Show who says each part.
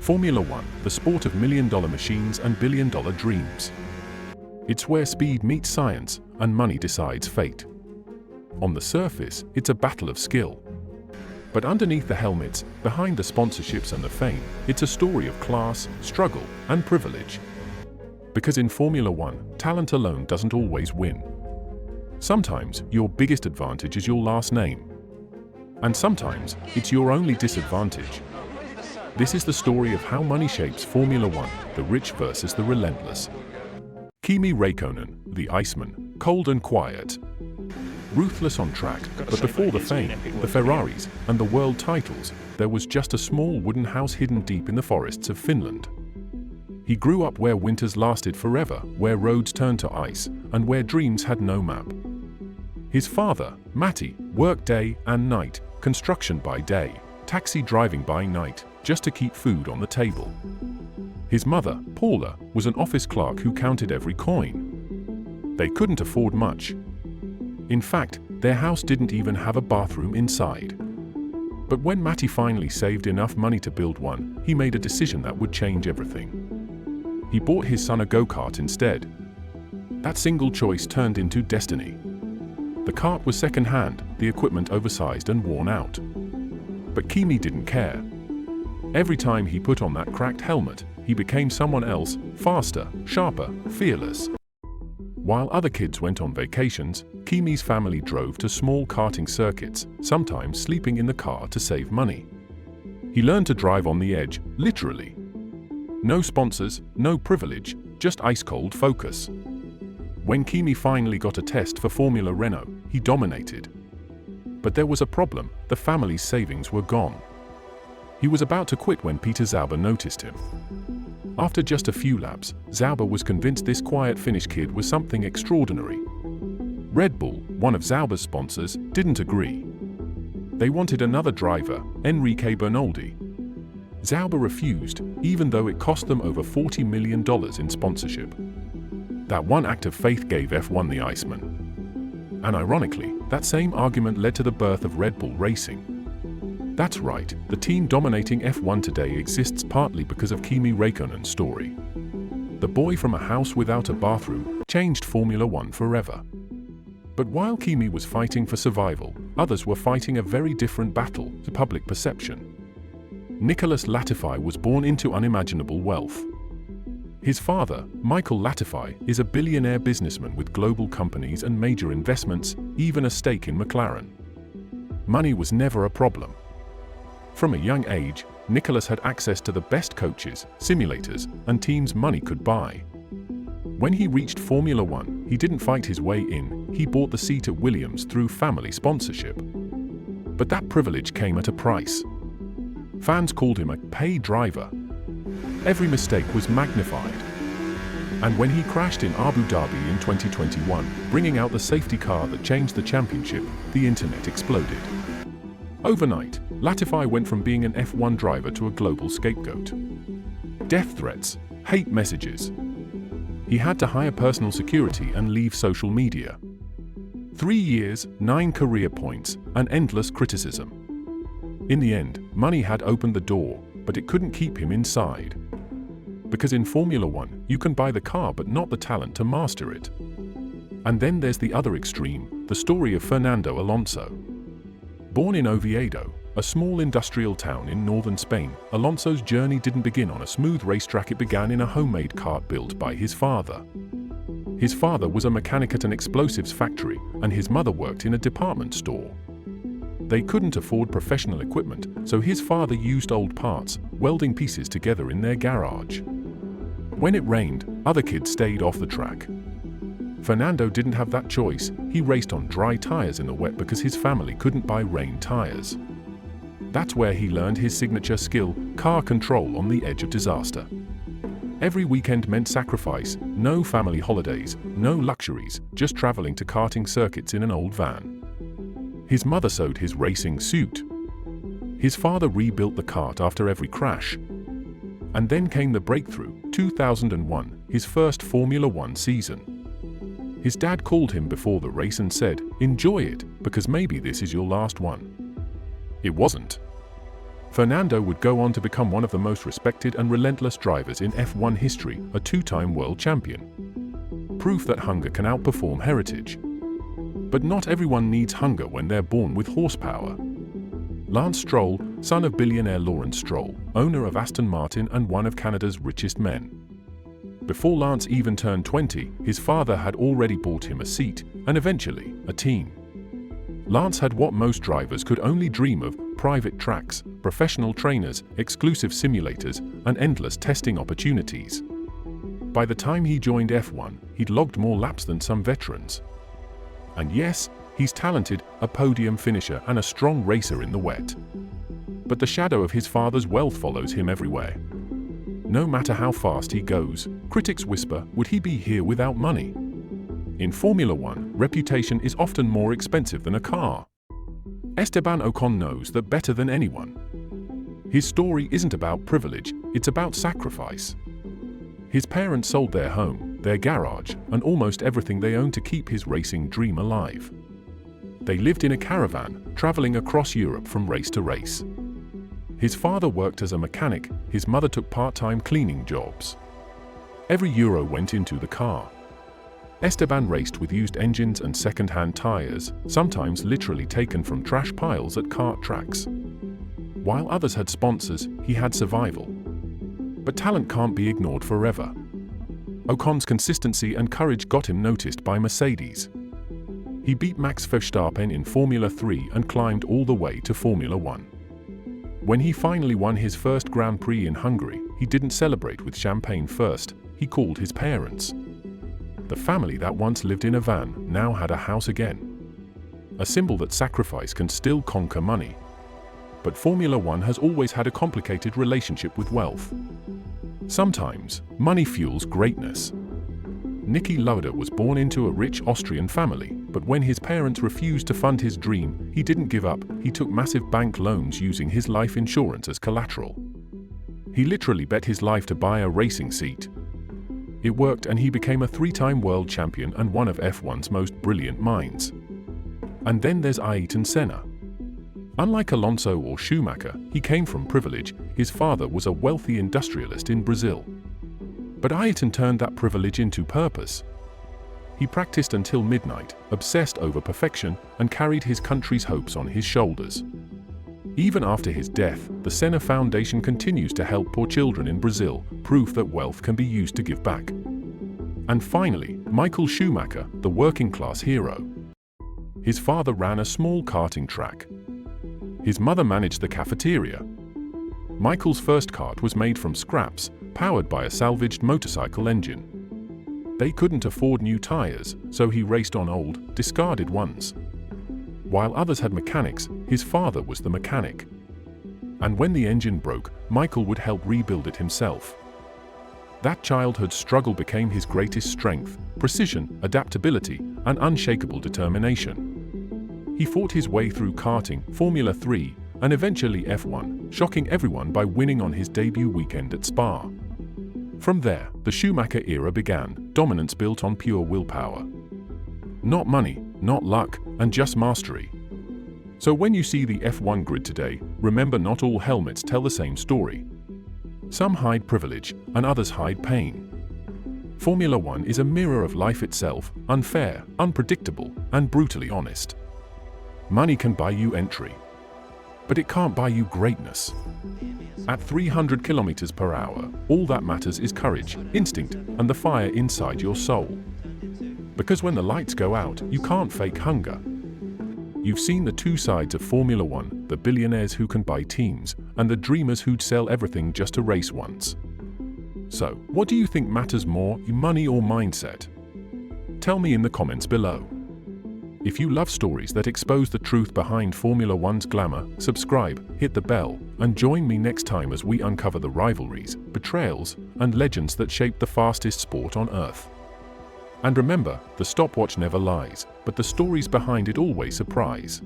Speaker 1: Formula One, the sport of million-dollar machines and billion-dollar dreams. It's where speed meets science and money decides fate. On the surface, it's a battle of skill. But underneath the helmets, behind the sponsorships and the fame, it's a story of class, struggle, and privilege. Because in Formula One, talent alone doesn't always win. Sometimes your biggest advantage is your last name. And sometimes it's your only disadvantage. This is the story of how money shapes Formula One, the rich versus the relentless. Kimi Räikkönen, the Iceman, cold and quiet. Ruthless on track, but before the fame, the Ferraris, and the world titles, there was just a small wooden house hidden deep in the forests of Finland. He grew up where winters lasted forever, where roads turned to ice, and where dreams had no map. His father, Matti, worked day and night, construction by day, taxi driving by night, just to keep food on the table. His mother, Paula, was an office clerk who counted every coin. They couldn't afford much. In fact, their house didn't even have a bathroom inside. But when Matti finally saved enough money to build one, he made a decision that would change everything. He bought his son a go-kart instead. That single choice turned into destiny. The kart was second-hand, the equipment oversized and worn out. But Kimi didn't care. Every time he put on that cracked helmet, he became someone else, faster, sharper, fearless. While other kids went on vacations, Kimi's family drove to small karting circuits, sometimes sleeping in the car to save money. He learned to drive on the edge, literally. No sponsors, no privilege, just ice-cold focus. When Kimi finally got a test for Formula Renault, he dominated. But there was a problem: the family's savings were gone. He was about to quit when Peter Sauber noticed him. After just a few laps, Sauber was convinced this quiet Finnish kid was something extraordinary. Red Bull, one of Sauber's sponsors, didn't agree. They wanted another driver, Enrique Bernoldi. Sauber refused, even though it cost them over $40 million in sponsorship. That one act of faith gave F1 the Iceman. And ironically, that same argument led to the birth of Red Bull Racing. That's right, the team dominating F1 today exists partly because of Kimi Räikkönen's story. The boy from a house without a bathroom changed Formula One forever. But while Kimi was fighting for survival, others were fighting a very different battle to public perception. Nicholas Latifi was born into unimaginable wealth. His father, Michael Latifi, is a billionaire businessman with global companies and major investments, even a stake in McLaren. Money was never a problem. From a young age, Nicholas had access to the best coaches, simulators, and teams money could buy. When he reached Formula One, he didn't fight his way in, he bought the seat at Williams through family sponsorship. But that privilege came at a price. Fans called him a paid driver. Every mistake was magnified. And when he crashed in Abu Dhabi in 2021, bringing out the safety car that changed the championship, the internet exploded. Overnight, Latifi went from being an F1 driver to a global scapegoat. Death threats, hate messages. He had to hire personal security and leave social media. 3 years, 9 career points, and endless criticism. In the end, money had opened the door, but it couldn't keep him inside. Because in Formula One, you can buy the car but not the talent to master it. And then there's the other extreme, the story of Fernando Alonso. Born in Oviedo, a small industrial town in northern Spain, Alonso's journey didn't begin on a smooth racetrack. It began in a homemade kart built by his father. His father was a mechanic at an explosives factory, and his mother worked in a department store. They couldn't afford professional equipment, so his father used old parts, welding pieces together in their garage. When it rained, other kids stayed off the track. Fernando didn't have that choice. He raced on dry tires in the wet because his family couldn't buy rain tires. That's where he learned his signature skill, car control on the edge of disaster. Every weekend meant sacrifice, no family holidays, no luxuries, just traveling to karting circuits in an old van. His mother sewed his racing suit. His father rebuilt the kart after every crash. And then came the breakthrough, 2001, his first Formula One season. His dad called him before the race and said, "Enjoy it, because maybe this is your last one." It wasn't. Fernando would go on to become one of the most respected and relentless drivers in F1 history, a two-time world champion. Proof that hunger can outperform heritage. But not everyone needs hunger when they're born with horsepower. Lance Stroll, son of billionaire Lawrence Stroll, owner of Aston Martin and one of Canada's richest men. Before Lance even turned 20, his father had already bought him a seat, and eventually, a team. Lance had what most drivers could only dream of: private tracks, professional trainers, exclusive simulators, and endless testing opportunities. By the time he joined F1, he'd logged more laps than some veterans. And yes, he's talented, a podium finisher and a strong racer in the wet. But the shadow of his father's wealth follows him everywhere. No matter how fast he goes, critics whisper, would he be here without money? In Formula One, reputation is often more expensive than a car. Esteban Ocon knows that better than anyone. His story isn't about privilege, it's about sacrifice. His parents sold their home, their garage, and almost everything they owned to keep his racing dream alive. They lived in a caravan, traveling across Europe from race to race. His father worked as a mechanic, his mother took part-time cleaning jobs. Every euro went into the car. Esteban raced with used engines and second-hand tires, sometimes literally taken from trash piles at kart tracks. While others had sponsors, he had survival. But talent can't be ignored forever. Ocon's consistency and courage got him noticed by Mercedes. He beat Max Verstappen in Formula 3 and climbed all the way to Formula 1. When he finally won his first Grand Prix in Hungary, he didn't celebrate with champagne first, he called his parents. The family that once lived in a van now had a house again. A symbol that sacrifice can still conquer money. But Formula One has always had a complicated relationship with wealth. Sometimes, money fuels greatness. Niki Lauda was born into a rich Austrian family, but when his parents refused to fund his dream, he didn't give up. He took massive bank loans using his life insurance as collateral. He literally bet his life to buy a racing seat. It worked, and he became a three-time world champion and one of F1's most brilliant minds. And then there's Ayrton Senna. Unlike Alonso or Schumacher, he came from privilege. His father was a wealthy industrialist in Brazil. But Ayrton turned that privilege into purpose. He practiced until midnight, obsessed over perfection, and carried his country's hopes on his shoulders. Even after his death, the Senna Foundation continues to help poor children in Brazil, proof that wealth can be used to give back. And finally, Michael Schumacher, the working-class hero. His father ran a small karting track. His mother managed the cafeteria. Michael's first kart was made from scraps, powered by a salvaged motorcycle engine. They couldn't afford new tires, so he raced on old, discarded ones. While others had mechanics, his father was the mechanic. And when the engine broke, Michael would help rebuild it himself. That childhood struggle became his greatest strength: precision, adaptability, and unshakable determination. He fought his way through karting, Formula 3, and eventually F1, shocking everyone by winning on his debut weekend at Spa. From there, the Schumacher era began, dominance built on pure willpower. Not money, not luck, and just mastery. So when you see the F1 grid today, remember, not all helmets tell the same story. Some hide privilege, and others hide pain. Formula One is a mirror of life itself, unfair, unpredictable, and brutally honest. Money can buy you entry, but it can't buy you greatness. At 300 kilometers per hour, all that matters is courage, instinct, and the fire inside your soul. Because when the lights go out, you can't fake hunger. You've seen the two sides of Formula One, the billionaires who can buy teams, and the dreamers who'd sell everything just to race once. So, what do you think matters more, money or mindset? Tell me in the comments below. If you love stories that expose the truth behind Formula One's glamour, subscribe, hit the bell, and join me next time as we uncover the rivalries, betrayals, and legends that shaped the fastest sport on Earth. And remember, the stopwatch never lies, but the stories behind it always surprise.